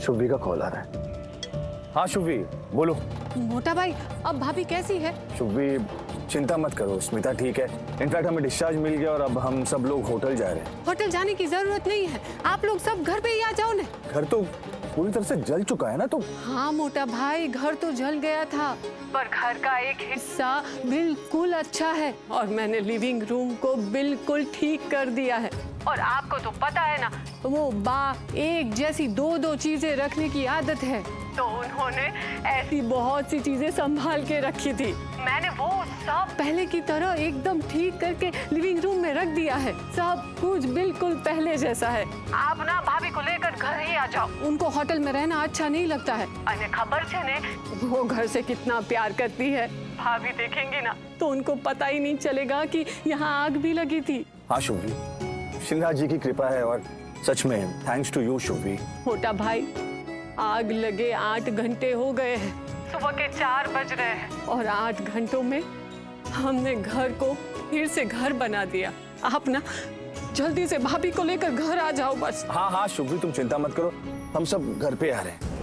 शुभवी का कॉल आ रहा है। हाँ शुभवी बोलो। मोटा भाई, अब भाभी कैसी है? शुभवी चिंता मत करो, स्मिता ठीक है। इनफैक्ट हमें डिस्चार्ज मिल गया और अब हम सब लोग होटल जा रहे हैं। होटल जाने की जरूरत नहीं है, आप लोग सब घर पे ही आ जाओ ना। घर तो पूरी तरह से जल चुका है ना। तो हाँ मोटा भाई, घर तो जल गया था पर घर का एक हिस्सा बिल्कुल अच्छा है और मैंने लिविंग रूम को बिल्कुल ठीक कर दिया है। और आपको तो पता है ना, वो एक जैसी दो चीजें रखने की आदत है, तो उन्होंने ऐसी बहुत सी चीजें संभाल के रखी थी। मैंने वो सब पहले की तरह एकदम ठीक करके लिविंग रूम में रख दिया है। सब कुछ बिल्कुल पहले जैसा है। आप ना भाभी को लेकर घर ही आ जाओ, उनको होटल में रहना अच्छा नहीं लगता है। अरे खबर छे वो घर से कितना प्यार करती है। भाभी देखेंगी ना तो उनको पता ही नहीं चलेगा कि यहाँ आग भी लगी थी। हाँ शुभवी, शिवराज जी की कृपा है और सच में थैंक्स टू यू शुभवी। मोटा भाई, आग लगे 8 घंटे हो गए हैं, सुबह के 4 बज रहे हैं और 8 घंटों में हमने घर को फिर से घर बना दिया। आप ना जल्दी से भाभी को लेकर घर आ जाओ बस। हाँ हाँ शुभवी तुम चिंता मत करो, हम सब घर पे आ रहे हैं।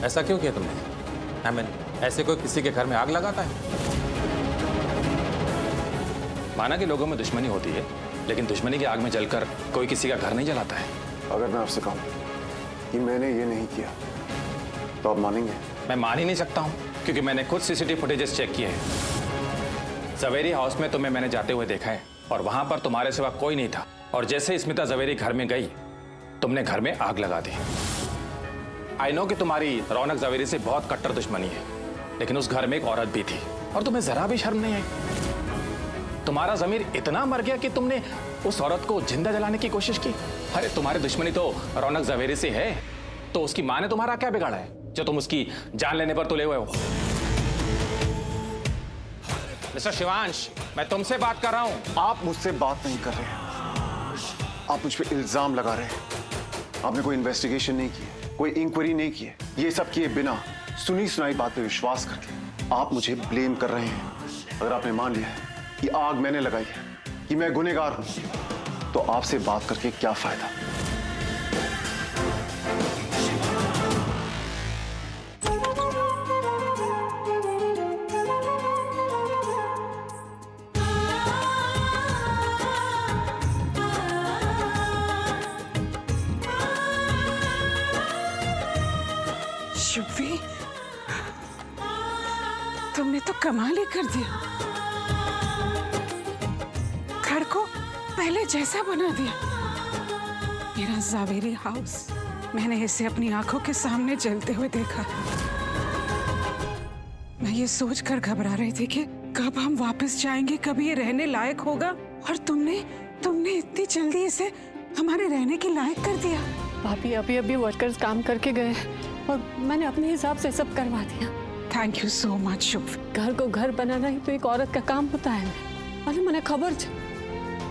ऐसा क्यों किया तुमने? ऐसे कोई किसी के घर में आग लगाता है? माना कि लोगों में दुश्मनी होती है, लेकिन दुश्मनी की आग में जलकर कोई किसी का घर नहीं जलाता है। अगर मैं आपसे कहूं कि मैंने ये नहीं किया तो आप मानेंगे? मैं मान ही नहीं सकता हूं, क्योंकि मैंने खुद सीसीटीवी फुटेजेस चेक किए हैं। जवेरी हाउस में तुम्हें मैंने जाते हुए देखा है और वहां पर तुम्हारे सिवा कोई नहीं था। और जैसे स्मिता जवेरी घर में गई, तुमने घर में आग लगा दी। आई नो कि तुम्हारी रौनक जवेरी से बहुत कट्टर दुश्मनी है, लेकिन उस घर में एक औरत भी थी और तुम्हें जरा भी शर्म नहीं आई। तुम्हारा जमीर इतना मर गया कि तुमने उस औरत को जिंदा जलाने की कोशिश की। अरे तुम्हारी दुश्मनी तो रौनक जवेरी से है, तो उसकी माँ ने तुम्हारा क्या बिगाड़ा है जो तुम उसकी जान लेने पर तुले हुए हो? मिस्टर शिवांश, मैं तुमसे बात कर रहा हूं। आप मुझसे बात नहीं कर रहे हैं, आप मुझ पे इल्जाम लगा रहे हैं। आपने कोई इन्वेस्टिगेशन नहीं की, कोई इंक्वायरी नहीं की है। ये सब किए बिना सुनी सुनाई बात पे विश्वास करके आप मुझे ब्लेम कर रहे हैं। अगर आपने मान लिया है कि आग मैंने लगाई है, कि मैं गुनहगार हूं, तो आपसे बात करके क्या फायदा? शुभवी, तुमने तो कमाल ही कर दिया। घर को पहले जैसा बना दिया। मेरा जावेरी हाउस, मैंने इसे अपनी आंखों के सामने जलते हुए देखा। मैं ये सोचकर घबरा रही थी कि कब हम वापस जाएंगे, कब ये रहने लायक होगा। और तुमने इतनी जल्दी इसे हमारे रहने के लायक कर दिया। भाभी अभी वर्कर्स काम करके गए और मैंने अपने हिसाब से सब करवा दिया। थैंक यू सो मच शुभ। घर को घर बनाना ही तो एक औरत का काम होता है। अरे मैंने खबर छ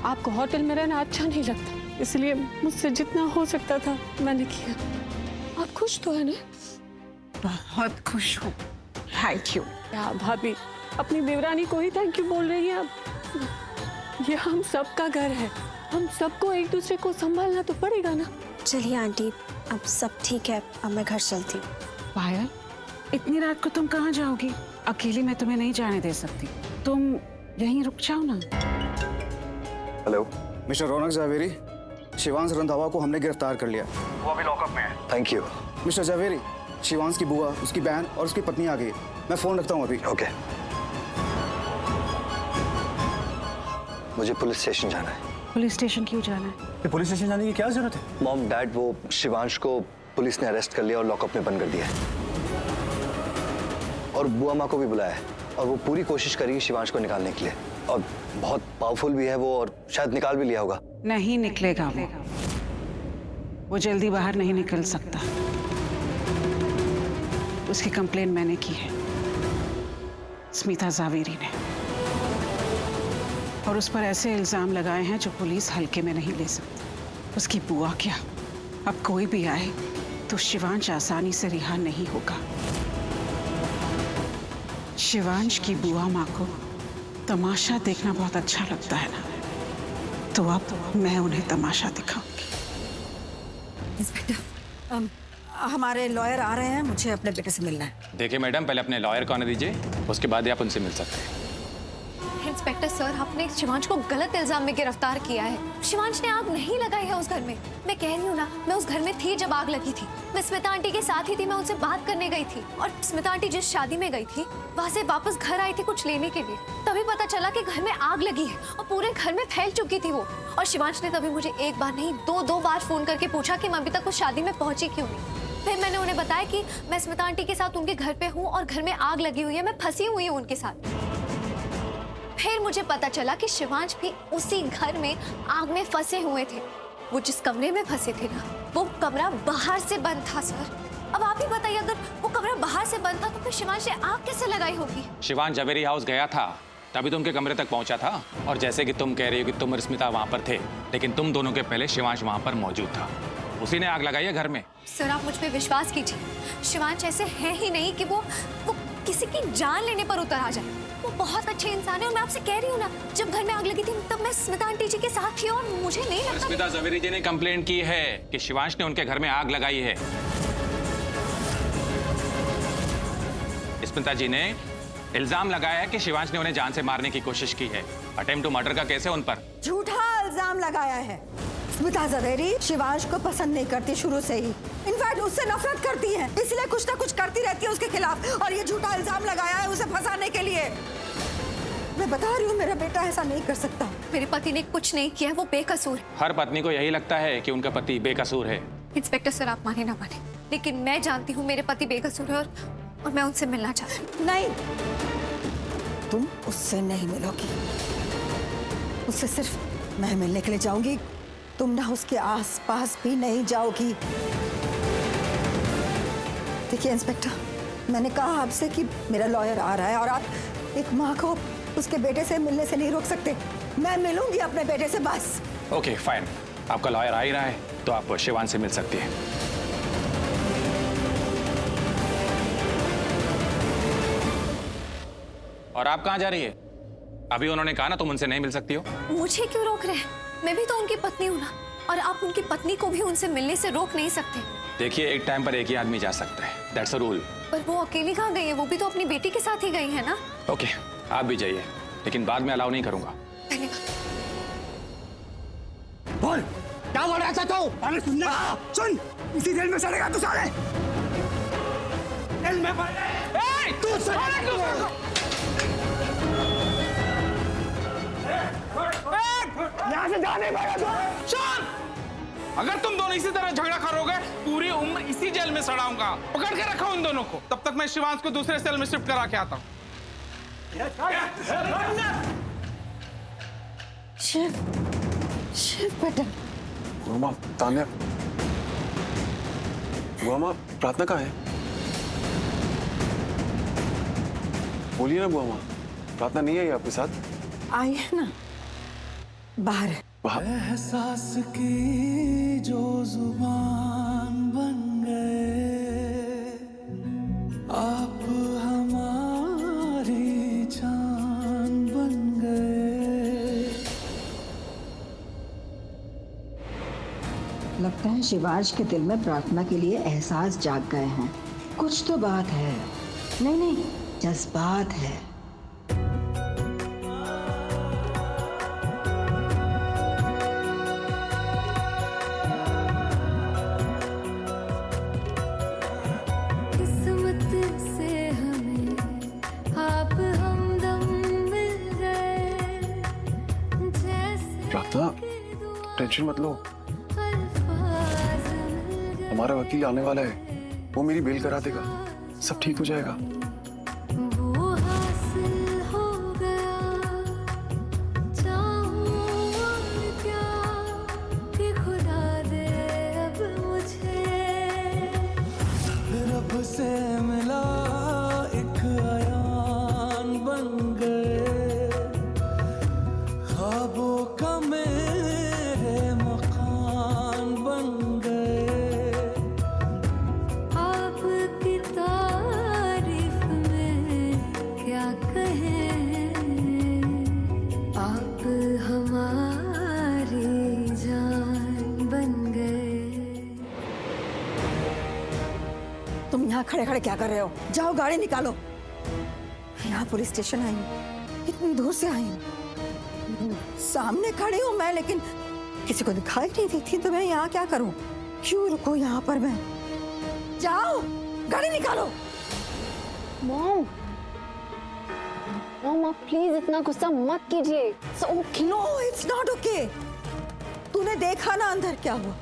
आपको होटल में रहना अच्छा नहीं लगता, इसलिए मुझसे जितना हो सकता था मैंने किया। आप खुश तो है ना? बहुत खुश हूँ। Thank you. क्या भाभी, अपनी देवरानी को ही थैंक यू बोल रही है आप? ये हम सबका घर है, हम सबको एक दूसरे को संभालना तो पड़ेगा ना। चलिए आंटी, अब सब ठीक है, अब मैं घर चलती हूँ। पायल, इतनी रात को तुम कहाँ जाओगी? अकेली मैं तुम्हें नहीं जाने दे सकती, तुम यहीं रुक जाओ ना। हेलो मिस्टर रौनक जावेरी, शिवांश रंधावा को हमने गिरफ्तार कर लिया। वो अभी लॉकअप में है। Thank you. Mister Javeri, Shivansh की बुआ, उसकी बहन और उसकी पत्नी आ गई। मैं फोन रखता हूँ अभी। ओके। मुझे पुलिस स्टेशन जाना है। पुलिस स्टेशन क्यों जाना है? ये पुलिस स्टेशन जाने की क्या जरूरत है? मॉम डैड, वो शिवांश को पुलिस ने अरेस्ट कर लिया और लॉकअप में बंद कर दिया है। और बुआ माँ को भी बुलाया है और वो पूरी कोशिश करेगी शिवांश को निकालने के लिए। और बहुत पावरफुल भी है वो, और शायद निकाल भी लिया होगा। नहीं निकलेगा वो जल्दी बाहर नहीं निकल सकता। उसकी कंप्लेन मैंने की है, स्मिता जावेरी ने, और उस पर ऐसे इल्जाम लगाए हैं जो पुलिस हल्के में नहीं ले सकती। उसकी बुआ क्या, अब कोई भी आए तो शिवांश आसानी से रिहा नहीं होगा। शिवांश की बुआ माँ को तमाशा देखना बहुत अच्छा लगता है ना, तो अब मैं उन्हें तमाशा दिखाऊंगी। इंस्पेक्टर, हमारे लॉयर आ रहे हैं, मुझे अपने बेटे से मिलना है। देखिए मैडम, पहले अपने लॉयर को आने दीजिए, उसके बाद ही आप उनसे मिल सकते हैं। इंस्पेक्टर सर, आपने शिवांश को गलत इल्जाम में गिरफ्तार किया है। शिवांश ने आग नहीं लगाई है उस घर में। मैं कह रही हूँ ना, मैं उस घर में थी जब आग लगी थी। मैं स्मिता आंटी के साथ ही थी, मैं उनसे बात करने गई थी। और स्मिता आंटी जिस शादी में गई थी वहाँ से वापस घर आई थी कुछ लेने के लिए। तभी पता चला कि घर में आग लगी है और पूरे घर में फैल चुकी थी वो। और शिवांश ने तभी मुझे एक बार नहीं दो बार फोन करके पूछा कि मैं अभी तक उस शादी में पहुंची क्यों नहीं। फिर मैंने उन्हें बताया कि मैं स्मिता आंटी के साथ उनके घर पे हूँ और घर में आग लगी हुई है, मैं फंसी हुई हूँ उनके साथ। फिर मुझे पता चला कि शिवांश भी उसी घर में आग में फंसे हुए थे। वो जिस कमरे में फंसे थे ना, वो कमरा बाहर से बंद था सर। अब आप ही बताइए, अगर वो कमरा बाहर से बंद था तो फिर शिवांश ने आग कैसे लगाई होगी? शिवांश जवेरी हाउस गया था, तभी तुम के कमरे तक पहुंचा था। और जैसे कि तुम कह रही हो कि तुम और स्मिता वहां पर थे, लेकिन तुम दोनों के पहले शिवांश वहां पर मौजूद था। उसी ने आग लगाई है घर में। सर आप मुझ पे विश्वास कीजिए, शिवांश ऐसे है ही नहीं कि वो किसी की जान लेने पर उतर आ जाए। वो बहुत अच्छे इंसान है और मैं आपसे कह रही हूँ ना, जब घर में आग लगी थी तब मैं स्मिता आंटी जी के साथ थी और मुझे नहीं लगता। स्मिता जवेरी जी ने कंप्लेंट की है कि शिवांश ने उनके घर में आग लगाई है। स्मिता जी ने इल्जाम लगाया है कि शिवांश ने उन्हें जान से मारने की कोशिश की है। अटेम्प्ट टू मर्डर का केस है उन पर। झूठा इल्जाम लगाया है। स्मिता जवेरी शिवांश को पसंद नहीं करती शुरू से ही, इनफैक्ट उससे नफरत करती है, इसलिए कुछ ना कुछ करती रहती है उसके खिलाफ। और ये झूठा इल्जाम लगाया है उसे फंसाने के लिए। मैं बता रही हूँ, मेरा बेटा ऐसा नहीं कर सकता। मेरे पति ने कुछ नहीं किया, वो बेकसूर। हर पत्नी को यही लगता है कि उनका पति बेकसूर है। इंस्पेक्टर सर आप माने ना माने, लेकिन मैं जानती हूँ मेरे पति बेकसूर है और मैं उनसे मिलना चाहती हूँ। नहीं, तुम उससे नहीं मिलोगी। उससे सिर्फ मैं मिलने के लिए जाऊंगी, तुम ना उसके आसपास भी नहीं जाओगी। देखिए इंस्पेक्टर, मैंने कहा आपसे कि मेरा लॉयर आ रहा है और आप एक माँ को उसके बेटे से मिलने से नहीं रोक सकते। मैं मिलूंगी अपने बेटे से बस। ओके फाइन, आपका लॉयर आ ही रहा है तो आप शिवांश से मिल सकती हैं। और आप कहाँ जा रही है? अभी उन्होंने कहा ना तुम उनसे नहीं मिल सकती हो। मुझे क्यों रोक रहे हैं? मैं भी तो उनकी पत्नी हूँ ना, और आप उनकी पत्नी को भी उनसे मिलने से रोक नहीं सकते। देखिए, एक टाइम पर एक ही आदमी जा सकता है, दैट्स अ रूल। पर वो अकेली कहाँ गई है? वो भी तो अपनी बेटी के साथ ही गई है ना। ओके, आप भी जाइए, लेकिन बाद में अलाउ नहीं करूंगा। धन्यवाद। बोल, क्या बोल रहा था तू? अरे सुन, इसी जेल में सड़ेगा तू साले। जेल में तू सड़ेगा। यहाँ से जाने पाएगा तू। सुन, अगर तुम दोनों इसी तरह झगड़ा करोगे पूरी उम्र इसी जेल में सड़ाऊंगा। पकड़ के रखो उन दोनों को, तब तक मैं शिवांश को दूसरे सेल में शिफ्ट करा के आता हूँ। शिव बेटा। बुआ माँ, तान्या। बुआ माँ, प्रार्थना कहाँ है? बोलिए ना बुआ माँ, प्रार्थना नहीं आई आपके साथ? आई है ना, बाहर है। एहसास की जो जुबान बन गए, आप हमारी जान बन गए। लगता है शिवांश के दिल में प्रार्थना के लिए एहसास जाग गए हैं। कुछ तो बात है। नहीं, जज्बात है। प्रार्थना, टेंशन मत लो, हमारा वकील आने वाला है, वो मेरी बेल करा देगा, सब ठीक हो जाएगा। रब से मिला एक अयान बन गए, ख्वाबों का मेरे मकान बन गए। आपकी तारीफ यहाँ खड़े खड़े क्या कर रहे हो? जाओ गाड़ी निकालो। यहाँ पुलिस स्टेशन आई हूँ, इतनी दूर से आई हूँ, सामने खड़ी हूँ मैं, लेकिन किसी को दिखाई नहीं देती, तो मैं यहाँ क्या करूँ? क्यों रुकूं यहाँ पर मैं? जाओ गाड़ी निकालो। मॉम, मॉम आप प्लीज इतना गुस्सा मत कीजिए। No it's not okay. तूने देखा ना अंदर क्या हुआ?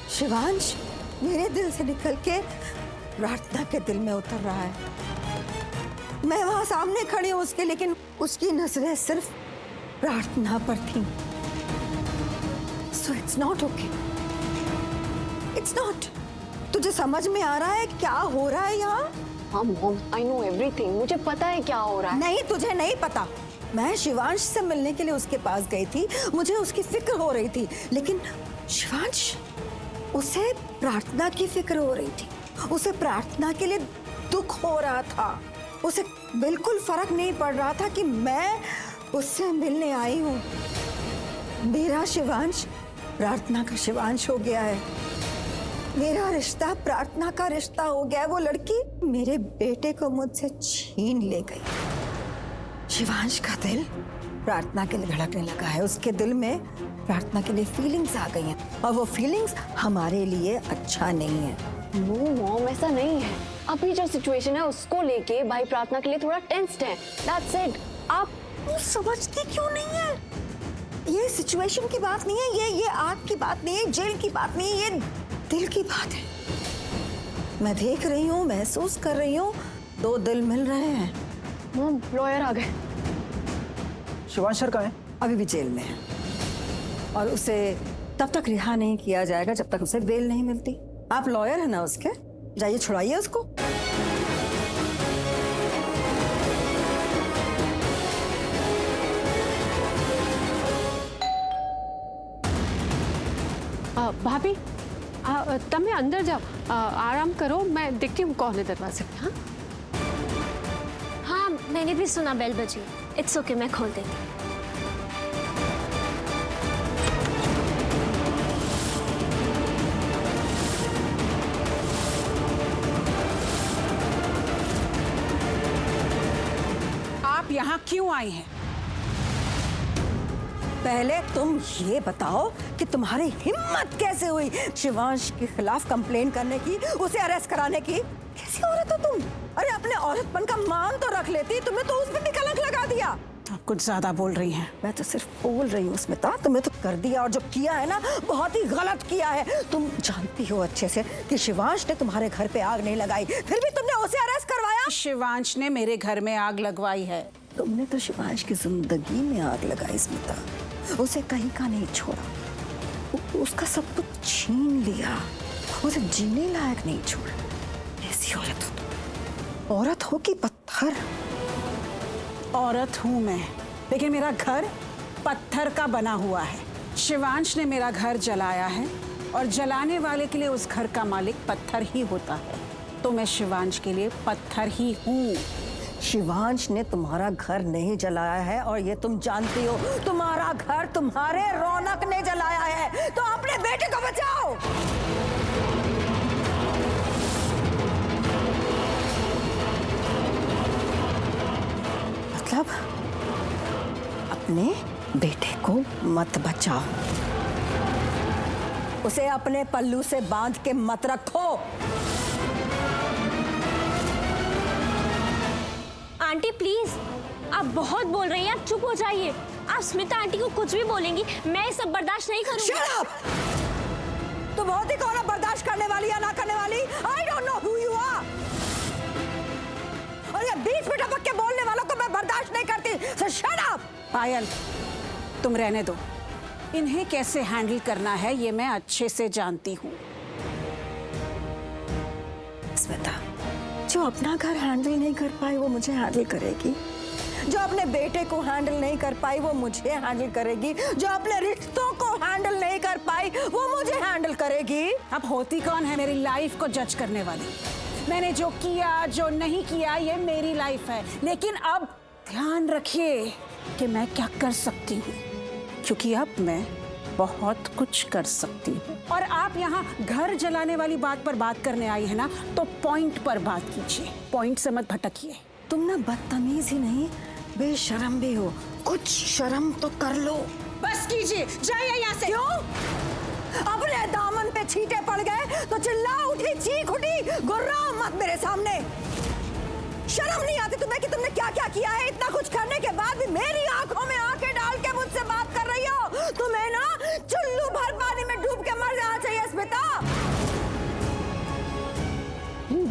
शिवांश मेरे दिल से निकल के प्रार्थना के दिल में उतर रहा है। मैं वहां सामने खड़ी हूं उसके, लेकिन उसकी नजरें सिर्फ प्रार्थना पर थी। So it's not okay, it's not. तुझे समझ में आ रहा है क्या हो रहा है यहाँ? हाँ मॉम, आई नो एवरीथिंग, मुझे पता है क्या हो रहा है। नहीं, तुझे नहीं पता। मैं शिवांश से मिलने के लिए उसके पास गई थी, मुझे उसकी फिक्र हो रही थी, लेकिन शिवांश, उसे प्रार्थना की फिक्र हो रही थी, उसे प्रार्थना के लिए दुख हो रहा था। उसे बिल्कुल फर्क नहीं पड़ रहा था कि मैं उससे मिलने आई हूँ। मेरा शिवांश प्रार्थना का शिवांश हो गया है। मेरा रिश्ता प्रार्थना का रिश्ता हो गया है। वो लड़की मेरे बेटे को मुझसे छीन ले गई। शिवांश का दिल प्रार्थना के लिए धड़कने लगा है। उसके दिल में प्रार्थना के लिए फीलिंग्स आ गई हैं, और वो फीलिंग्स हमारे लिए अच्छा नहीं है। नो मॉम, ऐसा नहीं है। अभी जो सिचुएशन है उसको लेके भाई प्रार्थना के लिए थोड़ा टेंस्ड है। That's it. आप समझती क्यों नहीं है? ये सिचुएशन की बात नहीं है, ये आग की बात नहीं है, जेल की बात नहीं है, ये दिल की बात है। मैं देख रही हूँ, महसूस कर रही हूँ, दो दिल मिल रहे हैं। मॉम, लॉयर आ गए। शिवांश सर कहाँ है? अभी भी जेल में है, और उसे तब तक रिहा नहीं किया जाएगा जब तक उसे बेल नहीं मिलती। आप लॉयर है ना उसके, जाइए छुड़ाइए उसको। भाभी, તમે अंदर जाओ, आराम करो, मैं देखती हूँ कौन है दरवाजे पे। हाँ हाँ, मैंने भी सुना बेल बजी। इट्स ओके, मैं खोल देती हूँ। आप यहाँ क्यों आई हैं? पहले तुम ये बताओ कि तुम्हारी हिम्मत कैसे हुई शिवांश के खिलाफ कंप्लेन करने की, उसे अरेस्ट कराने की? कैसी औरत हो तुम? अरे अपने औरतपन का मान तो रख लेती, तुमने तो उस पर भी कलंक लगा दिया। आप कुछ ज्यादा बोल रही हैं। मैं तो सिर्फ बोल रही हूँ स्मिता, तुमने तो कर दिया, और जो किया है ना बहुत ही गलत किया है। तुम जानती हो अच्छे से कि शिवांश ने तुम्हारे घर पे आग नहीं लगाई, फिर भी तुमने उसे अरेस्ट करवाया। शिवांश ने मेरे घर में आग लगवाई है। तुमने तो शिवांश की जिंदगी में आग लगाई स्मिता, उसे कहीं का नहीं छोड़ा, उसका सब कुछ छीन लिया, उसे जीने लायक नहीं छोड़ा। ऐसी औरत हो तुम, औरत हो कि पत्थर? औरत हूँ मैं, लेकिन मेरा घर पत्थर का बना हुआ है। शिवांश ने मेरा घर जलाया है, और जलाने वाले के लिए उस घर का मालिक पत्थर ही होता है। तो मैं शिवांश के लिए पत्थर ही हूँ। शिवांश ने तुम्हारा घर नहीं जलाया है, और ये तुम जानती हो। तुम्हारा घर तुम्हारे रौनक ने जलाया है, तो अपने बेटे को बचाओ। मतलब अपने बेटे को मत बचाओ, उसे अपने पल्लू से बांध के मत रखो। आंटी प्लीज, आप बहुत बोल रही हैं, आप चुप हो जाइए। आप स्मिता आंटी को कुछ भी बोलेंगी, मैं सब बर्दाश्त नहीं करूंगी। Shut up! तुम बहुत ही कौन बर्दाश्त करने वाली या ना करने वाली? I don't know who you are. और ये बीच में टपक के बोलने वालों को मैं बर्दाश्त नहीं करती। So shut up! पायल, तुम रहने दो। इन्हें कैसे हैंडल करना है ये मैं अच्छे से जानती हूँ। स्मिता, जो अपना घर हैंडल नहीं कर पाई वो मुझे हैंडल करेगी, जो अपने बेटे को हैंडल नहीं कर पाई वो मुझे हैंडल करेगी, जो अपने रिश्तों को हैंडल नहीं कर पाई वो मुझे हैंडल करेगी। अब होती कौन है मेरी लाइफ को जज करने वाली? मैंने जो किया जो नहीं किया ये मेरी लाइफ है, लेकिन अब ध्यान रखिए कि मैं क्या कर सकती हूँ, क्योंकि अब मैं बहुत कुछ कर सकती हूँ। और आप यहाँ घर जलाने वाली बात पर बात करने आई है ना, तो पॉइंट पर बात कीजिए, पॉइंट से मत भटकिए। तुम ना बदतमीज ही नहीं, बेशरम भी हो। कुछ शर्म तो कर लो। बस कीजिए, जाइए यहाँ से। क्यों? अपने दामन पे छींटे पड़ गए तो चिल्ला उठी, चीख उठी, गुर्राओ मत मेरे सामने। शर्म नहीं आती तुम्हें कि तुमने क्या क्या किया है? इतना कुछ करने के बाद भी मेरी आंखों में आंखें डाल के मुझसे बात कर रही हो। तुम्हें ना चुल्लू भर पानी में डूब के मर जाना चाहिए स्मिता।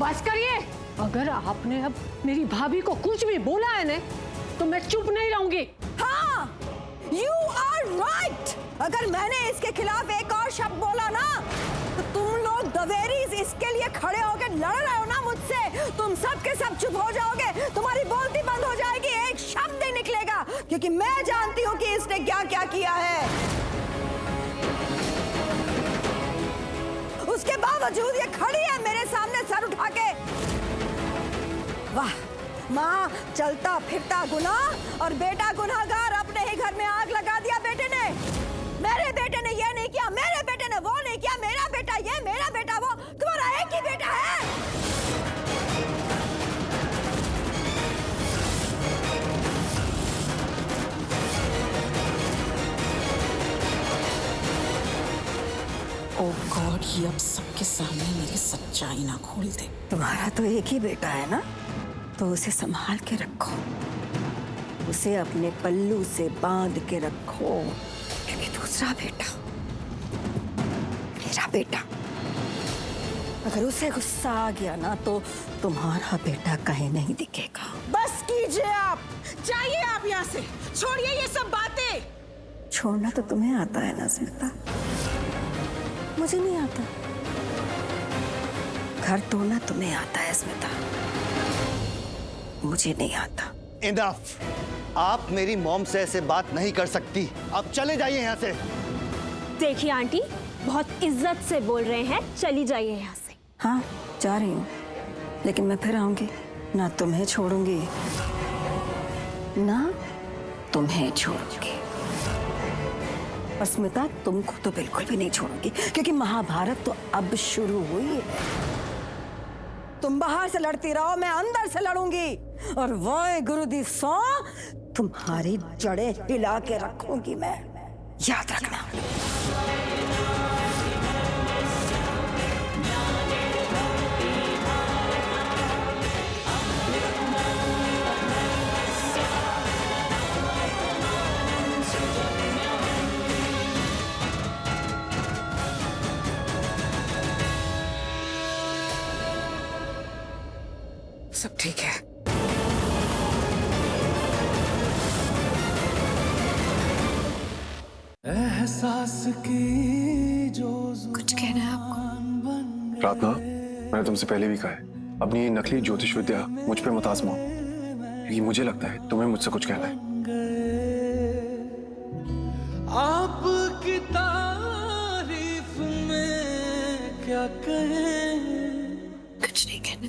बस करिए। अगर आपने अब मेरी भाभी को कुछ भी बोला है ना, तो मैं चुप नहीं रहूंगी। हाँ, you are right। अगर मैंने इसके खिलाफ एक और शब्द बोला ना, तो तुम लोग दवेरीज इसके लिए खड़े होकर लड़ रहे हो ना मुझसे, तुम सब के सब चुप हो जाओगे, तुम्हारी बोलती बंद हो जाएगी, एक शब्द नहीं निकलेगा, क्योंकि मैं जानती हूँ कि इसने क्या क्या किया है। उसके बावजूद ये खड़ी है मेरे सामने सर उठा के। वाह माँ, चलता फिरता गुनाह और बेटा गुनाहगार। अपने ही घर में आग लगा दिया बेटे ने। मेरे बेटे ने ये नहीं किया, मेरे बेटे ने वो नहीं किया, मेरा बेटा ये, मेरा बेटा वो। तुम्हारा एक ही बेटा है। ओ गॉड, ये अब सबके सामने मेरी सच्चाई ना खोल दे। तुम्हारा तो एक ही बेटा है ना, तो उसे संभाल के रखो, उसे अपने पल्लू से बांध के रखो, क्योंकि दूसरा बेटा, मेरा बेटा, अगर उसे गुस्सा आ गया ना, तो तुम्हारा बेटा कहीं नहीं दिखेगा। बस कीजिए आप, जाइए आप यहाँ से, छोड़िए ये सब बातें। छोड़ना तो तुम्हें आता है ना स्मिता, मुझे नहीं आता। घर तोड़ना तुम्हें आता है स्मिता, मुझे नहीं आता। इनफ। आप मेरी मॉम से ऐसे बात नहीं कर सकती। आप चले जाइए यहाँ से। देखिए आंटी, बहुत इज्जत से बोल रहे हैं, चली जाइए यहाँ से। हाँ, जा रही हूँ, लेकिन मैं फिर आऊंगी ना। तुम्हें छोड़ूंगी ना, तुम्हें छोड़ूंगी। और स्मिता, तुमको तो बिल्कुल भी नहीं छोड़ूंगी, क्योंकि महाभारत तो अब शुरू हुई है। तुम बाहर से लड़ती रहो, मैं अंदर से लड़ूंगी, और वाहे गुरु दी सौ, तुम्हारी जड़ें हिला के रखूंगी मैं, याद रखना। सब ठीक है। एहसास की जो कुछ कहना है आपको? प्रार्थना, मैंने तुमसे पहले भी कहा है, अपनी ये नकली ज्योतिष विद्या मुझ पे मत आजमाओ, क्योंकि मुझे लगता है तुम्हें मुझसे कुछ कहना है। आपकी तारीफ में क्या कहें? कुछ नहीं कहना।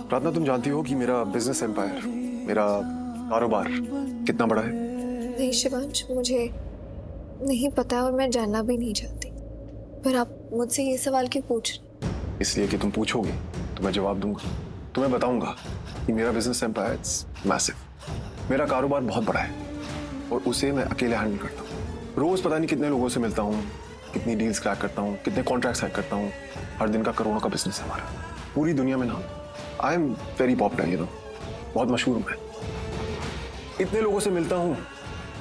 प्रार्थना, तुम जानती हो कि मेरा बिजनेस एम्पायर, मेरा कारोबार कितना बड़ा है? नहीं शिवांश, मुझे नहीं पता और मैं जानना भी नहीं चाहती, पर आप मुझसे ये सवाल क्यों पूछ रहे? इसलिए कि तुम पूछोगे तो मैं जवाब दूंगा। तुम्हें बताऊंगा कि मेरा बिजनेस एम्पायर इज मैसिव। मेरा कारोबार बहुत बड़ा है और उसे मैं अकेले हैंडल करता हूँ। रोज पता नहीं कितने लोगों से मिलता हूँ, कितनी डील्स क्रैक करता हूँ, कितने कॉन्ट्रैक्ट साइन करता हूँ। हर दिन का करोड़ों का बिजनेस है हमारा, पूरी दुनिया में नाम। I am very popular, you know, बहुत मशहूर हूँ मैं। इतने लोगों से मिलता हूँ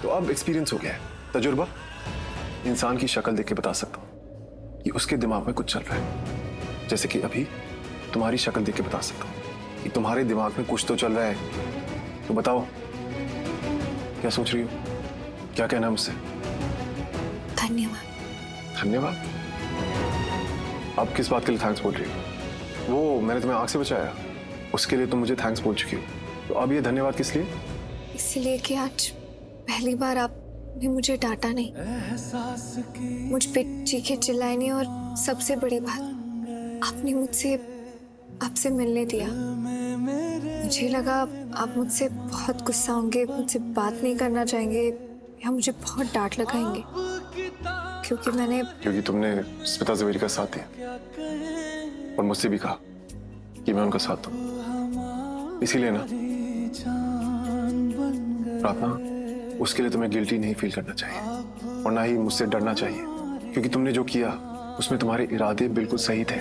तो अब एक्सपीरियंस हो गया है, तजुर्बा। इंसान की शक्ल देख के बता सकता हूँ कि उसके दिमाग में कुछ चल रहा है। जैसे कि अभी तुम्हारी शक्ल देख के बता सकता हूँ कि तुम्हारे दिमाग में कुछ तो चल रहा है। तो बताओ, क्या सोच रही हो? क्या कहना है मुझसे? धन्यवाद। धन्यवाद? अब किस बात के लिए थैंक्स बोल रही हो? वो मैंने तुम्हें आग से बचाया, उसके लिए तुम मुझे थैंक्स बोल चुकी हो, तो अब ये धन्यवाद किस लिए? इसलिए कि आज पहली बार आपने मुझे डांटा नहीं, मुझ पे चीखे चिल्लाए नहीं, और सबसे बड़ी बात, आपने मुझसे आपसे मिलने दिया। मुझे लगा आप मुझसे बहुत गुस्सा होंगे, मुझसे बात नहीं करना चाहेंगे, या मुझे बहुत डांट लगाएंगे, क्योंकि मैंने क्योंकि तुमने स्मिता जवेरी का साथ दिया और मुझसे भी कहा कि मैं उनका साथ दूं। इसीलिए ना प्रार्थना, उसके लिए तुम्हें गिल्टी नहीं फील करना चाहिए और ना ही मुझसे डरना चाहिए, क्योंकि तुमने जो किया उसमें तुम्हारे इरादे बिल्कुल सही थे।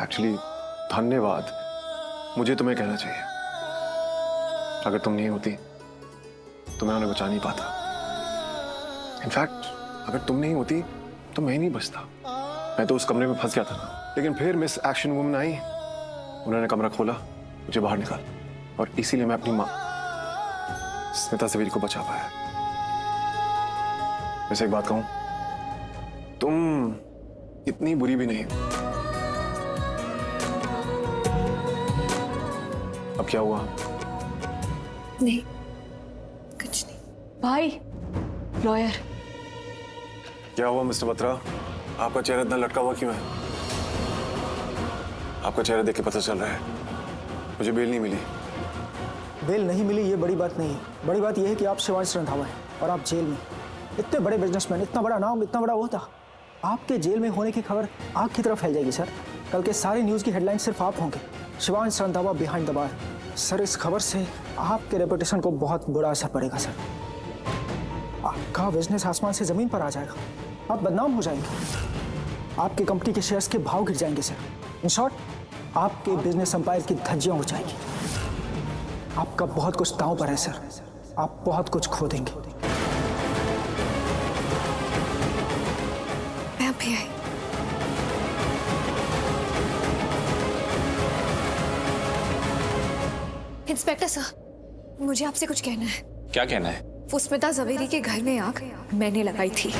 एक्चुअली धन्यवाद मुझे तुम्हें कहना चाहिए। अगर तुम नहीं होती तो मैं उन्हें बचा नहीं पाता। इनफैक्ट अगर तुम नहीं होती तो मैं ही नहीं बचता। मैं तो उस कमरे में फंस गया था, लेकिन फिर मिस एक्शन वुमन आई, उन्होंने कमरा खोला, मुझे बाहर निकाला और इसीलिए मैं अपनी माँ स्मिता जवेरी को बचा पाया। वैसे एक बात कहूं, तुम इतनी बुरी भी नहीं हो। अब क्या हुआ? नहीं, कुछ नहीं। भाई लॉयर। क्या हुआ मिस्टर बत्रा? आपका चेहरा इतना लटका हुआ क्यों है? आपका चेहरा देख के पता चल रहा है मुझे बेल नहीं मिली। बेल नहीं मिली ये बड़ी बात नहीं है। बड़ी बात यह है कि आप शिवांश रंधावा हैं और आप जेल में। इतने बड़े बिजनेसमैन, इतना बड़ा नाम, इतना बड़ा ओहदा, आपके जेल में होने की खबर आग की तरफ फैल जाएगी सर। कल के सारे न्यूज़ की हेडलाइन सिर्फ आप होंगे, Shivansh Randhawa behind the bar. Sir इस खबर से आपके रेपुटेशन को बहुत बुरा असर पड़ेगा सर। आपका बिजनेस आसमान से जमीन पर आ जाएगा, आप बदनाम हो जाएंगे, आपकी कंपनी के शेयर्स के भाव गिर जाएंगे सर। इन शॉर्ट आपके बिजनेस एम्पायर की धज्जियां उड़ जाएंगी। आपका बहुत कुछ दांव पर है सर, आप बहुत कुछ खो देंगे। मैं अभी आई। इंस्पेक्टर सर, मुझे आपसे कुछ कहना है। क्या कहना है? वो स्मिता जवेरी के घर में आग मैंने लगाई थी।